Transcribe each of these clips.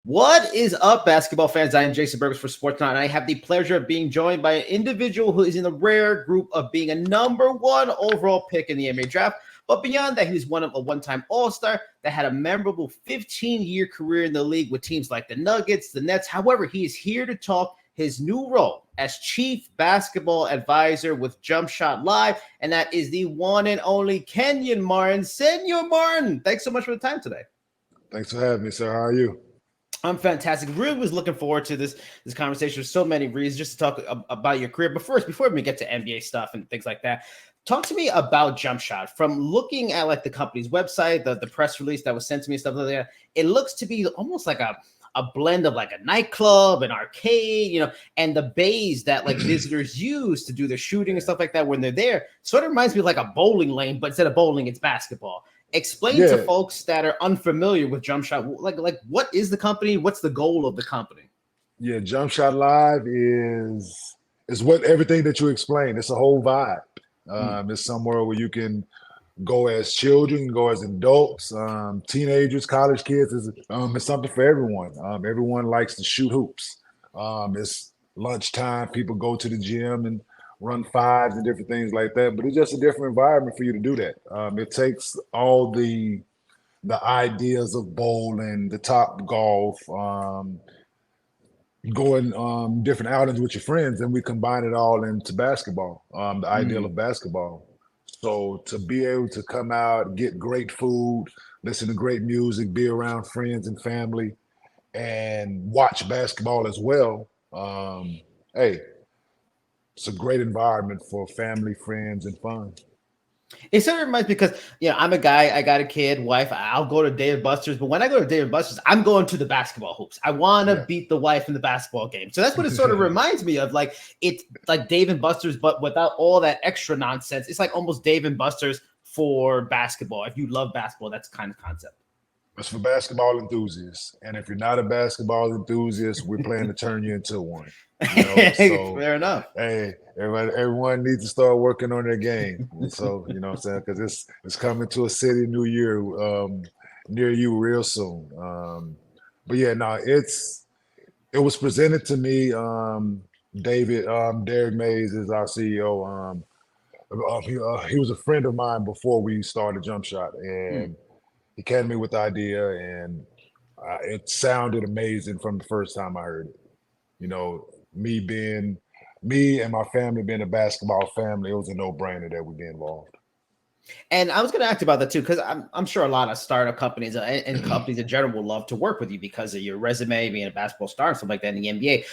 What is up, basketball fans? I am Jason Burgess for Sports Night, and I have the pleasure of being joined by an individual who is in the rare group of being a number one overall pick in the NBA draft. But beyond that, he was a one-time All-Star that had a memorable 15-year career in the league with teams like the Nuggets, the Nets. However, he is here to talk his new role as Chief Basketball Advisor with Jump Shot Live, and that is the one and only Kenyon Martin. Senor Martin, thanks so much for the time today. Thanks for having me, sir. How are you? I'm fantastic. Really was looking forward to this conversation for so many reasons, just to talk about your career. But first, before we get to NBA stuff and things like that, talk to me about Jump Shot. From looking at like the company's website, the press release that was sent to me, stuff like that, it looks to be almost like a blend of like a nightclub, an arcade, and the bays that like visitors use to do their shooting and stuff like that when they're there. Sort of reminds me of like a bowling lane, but instead of bowling, it's basketball. Explain to folks that are unfamiliar with Jump Shot, like what is the company? What's the goal of the company? Yeah, Jump Shot Live is what everything that you explained. It's a whole vibe. It's somewhere where you can go as children, go as adults, teenagers, college kids. It's something for everyone. Everyone likes to shoot hoops. It's lunchtime. People go to the gym and run fives and different things like that. But it's just a different environment for you to do that. It takes all the ideas of bowling, the top golf, going different outings with your friends, and we combine it all into basketball, the ideal of basketball. So to be able to come out, get great food, listen to great music, be around friends and family, and watch basketball as well. Hey, it's a great environment for family, friends, and fun. It sort of reminds me because I'm a guy, I got a kid, wife. I'll go to Dave & Buster's, but when I go to Dave & Buster's, I'm going to the basketball hoops. I want to beat the wife in the basketball game. So that's what it sort of reminds me of. Like it's like Dave & Buster's, but without all that extra nonsense. It's like almost Dave & Buster's for basketball. If you love basketball, that's the kind of concept. It's for basketball enthusiasts, and if you're not a basketball enthusiast, we're planning to turn you into one. So fair enough. Hey, everyone needs to start working on their game. So what I'm saying, because it's coming to a city New Year near you real soon. But yeah, no, it was presented to me. David Derek Mays is our CEO. He was a friend of mine before we started Jump Shot, and he came to me with the idea, and it sounded amazing from the first time I heard it. Me and my family being a basketball family, it was a no-brainer that we'd be involved. And I was going to ask you about that too, because I'm sure a lot of startup companies and companies in general will love to work with you because of your resume, being a basketball star and stuff like that in the NBA.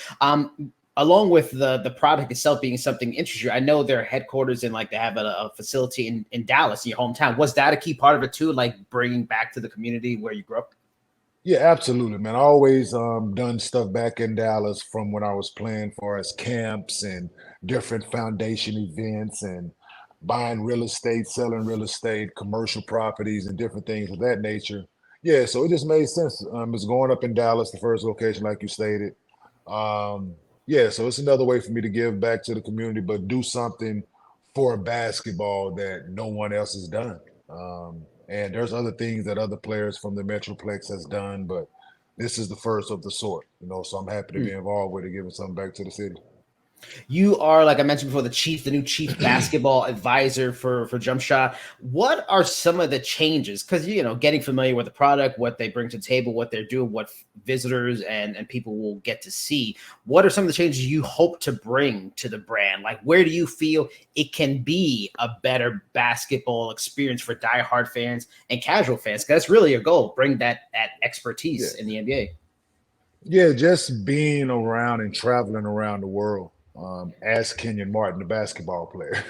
Along with the product itself being something interesting, I know their headquarters in they have a facility in Dallas, in your hometown. Was that a key part of it too, like bringing back to the community where you grew up? Yeah, absolutely, man. I always done stuff back in Dallas from when I was playing for as camps and different foundation events and buying real estate, selling real estate, commercial properties, and different things of that nature. Yeah, so it just made sense. It's going up in Dallas, the first location, like you stated. Yeah, so it's another way for me to give back to the community, but do something for basketball that no one else has done. And there's other things that other players from the Metroplex has done, but this is the first of the sort, so I'm happy to be involved with it, giving something back to the city. You are, like I mentioned before, the new chief basketball advisor for Jump Shot. What are some of the changes? Because, getting familiar with the product, what they bring to the table, what they're doing, what visitors and people will get to see. What are some of the changes you hope to bring to the brand? Like, where do you feel it can be a better basketball experience for diehard fans and casual fans? Because that's really your goal, bring that expertise in the NBA. Yeah, just being around and traveling around the world. As Kenyon Martin, the basketball player,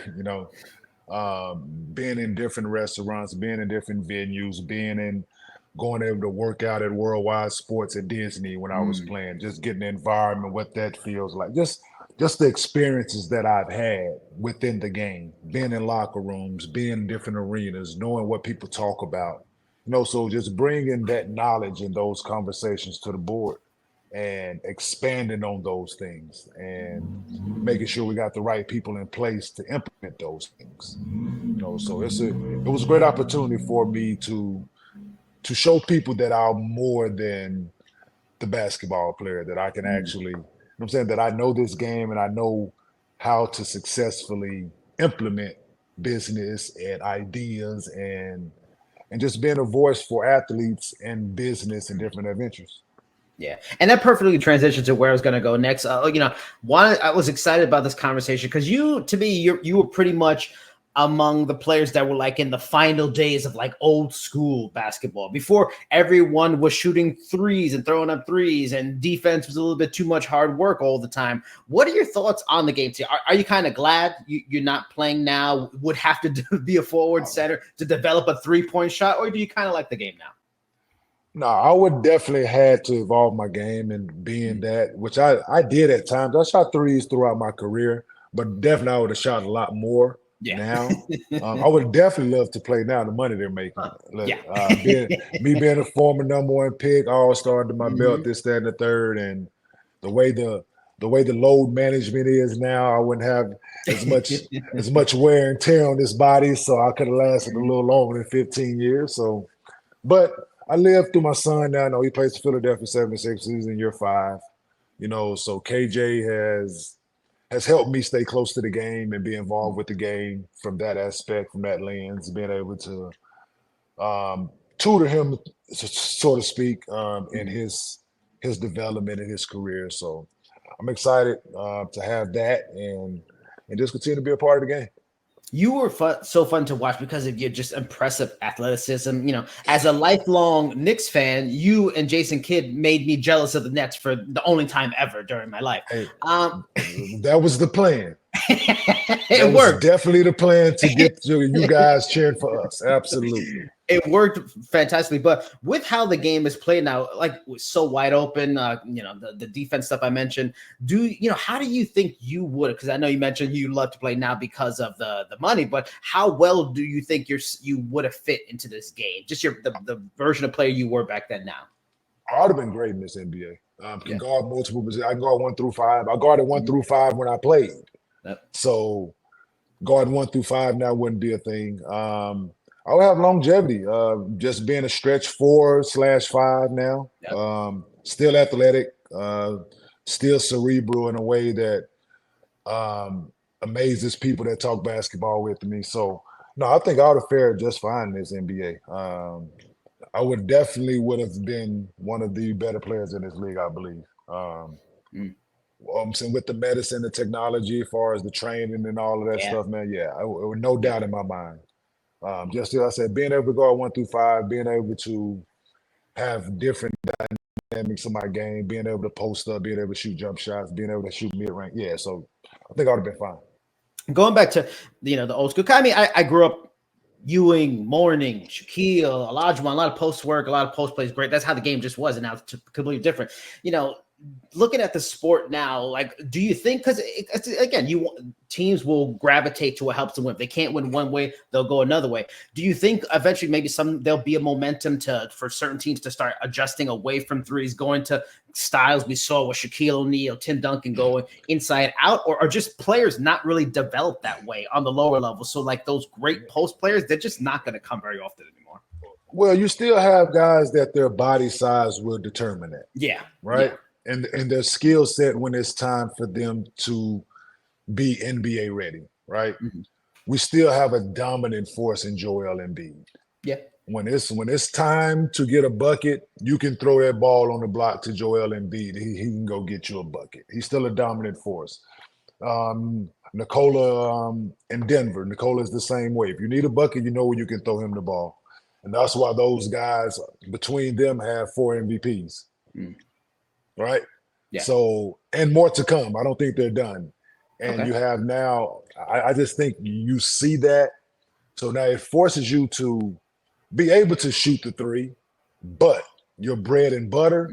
being in different restaurants, being in different venues, going able to work out at Worldwide Sports at Disney when I was playing, just getting the environment, what that feels like, just the experiences that I've had within the game, being in locker rooms, being in different arenas, knowing what people talk about, so just bringing that knowledge and those conversations to the board and expanding on those things and making sure we got the right people in place to implement those things. So it was a great opportunity for me to show people that I'm more than the basketball player that I can actually, you know what I'm saying, that I know this game and I know how to successfully implement business and ideas and just being a voice for athletes and business and different adventures. Yeah, and that perfectly transitions to where I was going to go next. Why I was excited about this conversation because to me, you were pretty much among the players that were like in the final days of like old school basketball before everyone was shooting threes and throwing up threes and defense was a little bit too much hard work all the time. What are your thoughts on the game? Are you kind of glad you're not playing now? Would have to be a forward center to develop a 3-point shot, or do you kind of like the game now? No, I would definitely had to evolve my game and being that, which I did at times. I shot threes throughout my career, but definitely I would have shot a lot more now. I would definitely love to play now. The money they're making. Being a former #1 pick, all-star under my belt, this, that, and the third, and the way the load management is now, I wouldn't have as much wear and tear on this body, so I could have lasted a little longer than 15 years. So, but I lived through my son now. I know he plays for Philadelphia 76ers. He's in year 5. So KJ has helped me stay close to the game and be involved with the game from that aspect, from that lens, being able to tutor him, so to speak, in his development in his career. So I'm excited to have that and just continue to be a part of the game. You were so fun to watch because of your just impressive athleticism. As a lifelong Knicks fan, you and Jason Kidd made me jealous of the Nets for the only time ever during my life. Hey, that was the plan. It worked. Definitely the plan to get you guys cheering for us. Absolutely. It worked fantastically. But with how the game is played now, like so wide open, the defense stuff I mentioned, how do you think you would, because I know you mentioned you love to play now because of the money, but how well do you think you would have fit into this game? Just the version of player you were back then now. I would have been great in this NBA. Can guard multiple positions. I can guard 1 through 5. I guarded 1 through 5 when I played. Yep. So guarding 1 through 5 now wouldn't be a thing. I would have longevity, just being a stretch 4/5 now. Yep. Still athletic, still cerebral in a way that amazes people that talk basketball with me. So, no, I think I would have fared just fine in this NBA. I would have been one of the better players in this league, I believe. With the medicine, the technology, as far as the training and all of that stuff, man, no doubt in my mind. Just as I said, being able to guard 1 through 5, being able to have different dynamics of my game, being able to post up, being able to shoot jump shots, being able to shoot mid-range. Yeah, so I think I would have been fine. Going back to the old school. I mean, I grew up Ewing, Mourning, Shaquille, Olajuwon, a lot of post work, a lot of post plays. Great. That's how the game just was, and now it's completely different. Looking at the sport now, like, do you think, because again, teams will gravitate to what helps them win. If they can't win one way, they'll go another way. Do you think eventually maybe there'll be a momentum for certain teams to start adjusting away from threes, going to styles we saw with Shaquille O'Neal, Tim Duncan going inside out, or are just players not really developed that way on the lower level? So like those great post players, they're just not going to come very often anymore. Well, you still have guys that their body size will determine that. Yeah. Right. Yeah. And their skill set when it's time for them to be NBA ready, right? Mm-hmm. We still have a dominant force in Joel Embiid. Yeah. When it's time to get a bucket, you can throw that ball on the block to Joel Embiid. He can go get you a bucket. He's still a dominant force. Nikola in Denver. Nikola is the same way. If you need a bucket, you know where you can throw him the ball. And that's why those guys, between them, have 4 MVPs. Mm. Right? Yeah. So, and more to come. I don't think they're done. And you have now, I just think you see that. So now it forces you to be able to shoot the 3, but your bread and butter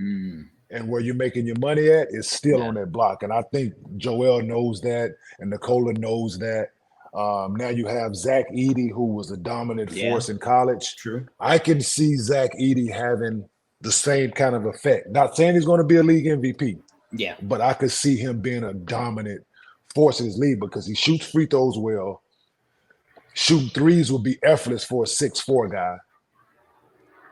and where you're making your money at is still on that block. And I think Joel knows that, and Nikola knows that. Now you have Zach Edey, who was a dominant force in college. True. I can see Zach Edey having the same kind of effect. Not saying he's going to be a league MVP. Yeah. But I could see him being a dominant force in his league because he shoots free throws well. Shooting threes would be effortless for a 6'4" guy.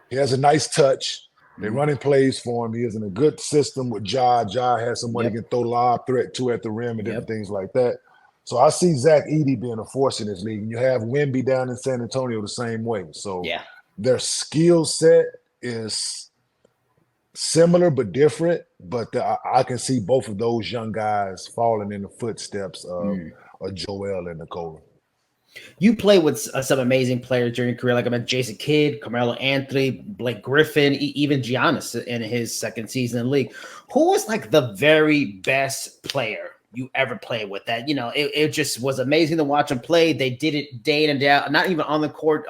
He has a nice touch. They're running plays for him. He is in a good system with Ja. Ja has somebody he can throw lob threat to at the rim and different things like that. So I see Zach Edey being a force in this league. And you have Wemby down in San Antonio the same way. So their skill set is similar but different. But I can see both of those young guys falling in the footsteps of Joel and Nikola. You play with some amazing players during your career, like I mean, Jason Kidd, Carmelo Anthony, Blake Griffin, even Giannis in his second season in the league. Who was like the very best player you ever played with? That, you know, it just was amazing to watch them play. They did it day in and day out, not even on the court,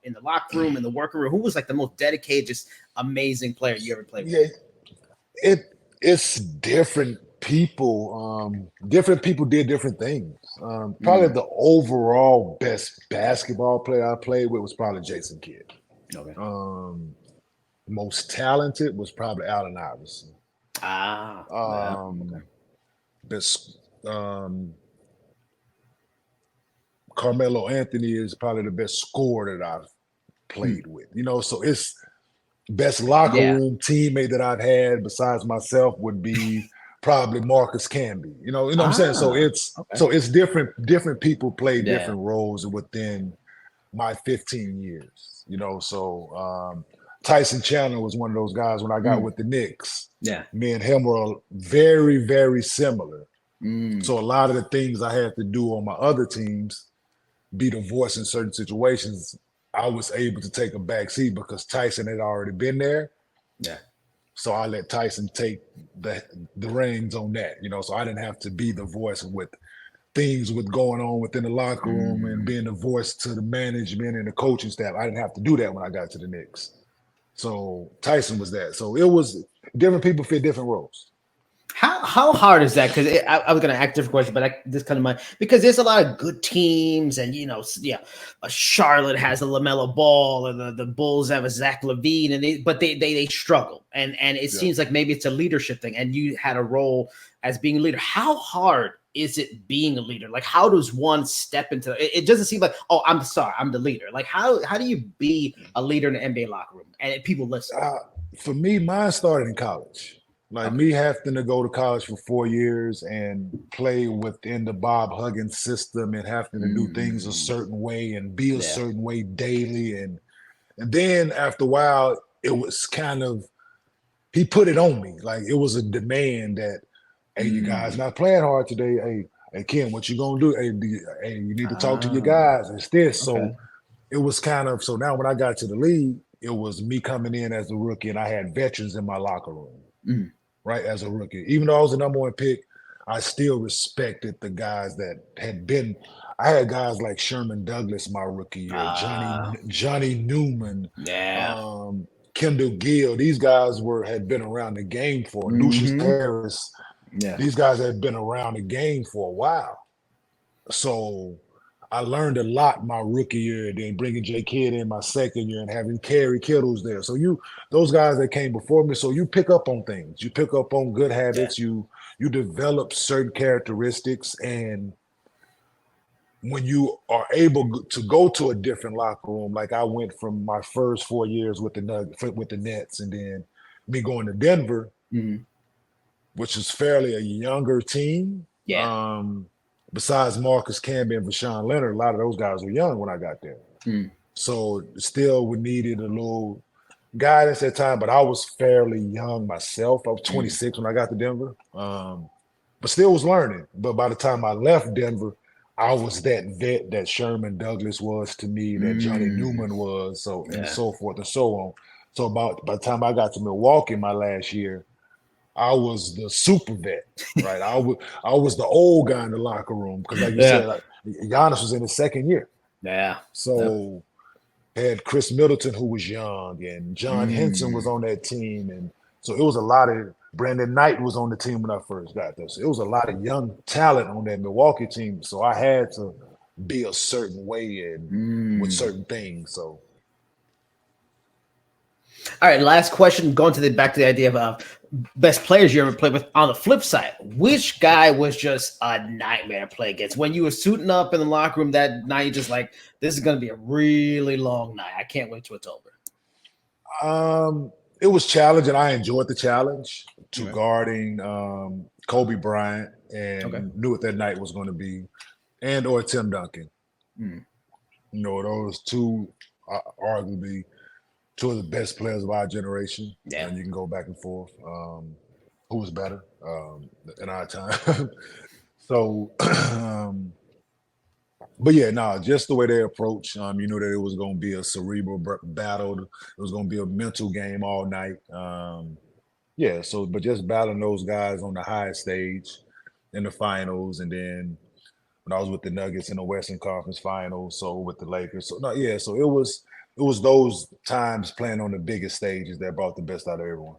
in the locker room, in the worker room. Who was like the most dedicated, just amazing player you ever played with? Yeah, it's different people. Different people did different things. Probably the overall best basketball player I played with was probably Jason Kidd. Okay. Most talented was probably Allen Iverson. Okay. Best, Carmelo Anthony is probably the best scorer that I've played with. You know, so it's best locker room teammate that I've had besides myself would be probably Marcus Camby. You know what I'm saying? So it's different people play different roles within my 15 years. You know, so Tyson Chandler was one of those guys when I got with the Knicks. Yeah. Me and him were very, very similar. So a lot of the things I had to do on my other teams, be the voice in certain situations, I was able to take a back seat because Tyson had already been there. Yeah. So I let Tyson take the reins on that, you know, so I didn't have to be the voice with things with going on within the locker room and being the voice to the management and the coaching staff. I didn't have to do that when I got to the Knicks. So Tyson was that. So it was different people fit different roles. How hard is that? Because I was going to ask different question, but this kind of mind because there's a lot of good teams, and you know, Charlotte has a LaMelo Ball, and the Bulls have a Zach LaVine, and they struggle, and it seems like maybe it's a leadership thing, and you had a role as being a leader. How hard is it being a leader? Like, how does one step into it? It doesn't seem like, oh, I'm the leader. Like, how do you be a leader in the NBA locker room and people listen? For me, mine started in college. Like me having to go to college for 4 years and play within the Bob Huggins system and having to do things a certain way and be a certain way daily. And then after a while, it was kind of, he put it on me. Like it was a demand that, hey, you guys not playing hard today. Hey, Ken, what you gonna do? Hey, you need to talk to your guys. It's this. So it was kind of, so now when I got to the league, it was me coming in as a rookie and I had veterans in my locker room. Right, as a rookie. Even though I was the number one pick, I still respected the guys that had been. I had guys like Sherman Douglas my rookie year, Johnny Newman, Kendall Gill. These guys had been around the game for Lucius Harris. These guys had been around the game for a while. So I learned a lot my rookie year, then bringing J Kidd in my second year and having Kerry Kittles there. So those guys that came before me, so you pick up on things. You pick up on good habits. You develop certain characteristics. And when you are able to go to a different locker room, like I went from my first 4 years with the Nets and then me going to Denver, which is fairly a younger team. Besides Marcus Camby and Vashawn Leonard, a lot of those guys were young when I got there. So still we needed a little guidance at time, but I was fairly young myself. I was 26 when I got to Denver, but still was learning. But by the time I left Denver, I was that vet that Sherman Douglas was to me, that Johnny Newman was, and so forth and so on. So by the time I got to Milwaukee my last year, I was the super vet, right? I was the old guy in the locker room because, like you said, like, Giannis was in his second year. So had Chris Middleton, who was young, and John Henson was on that team, and so it was a lot of Brandon Knight was on the team when I first got there. So it was a lot of young talent on that Milwaukee team. So I had to be a certain way and with certain things. So. All right, last question. Going back to the idea of best players you ever played with. On the flip side, which guy was just a nightmare to play against? When you were suiting up in the locker room that night, you're just like, this is going to be a really long night. I can't wait till it's over. It was challenging. I enjoyed the challenge to Okay. guarding Kobe Bryant, and Okay. knew what that night was going to be, and or Tim Duncan. Mm. You know, those two are arguably two of the best players of our generation, Yeah. and you can go back and forth. Who was better in our time? So, but yeah, no, just the way they approach. You knew that it was going to be a cerebral battle. It was going to be a mental game all night. Yeah, so but just battling those guys on the highest stage in the finals, and then when I was with the Nuggets in the Western Conference Finals, so with the Lakers. So no, yeah, so it was those times playing on the biggest stages that brought the best out of everyone.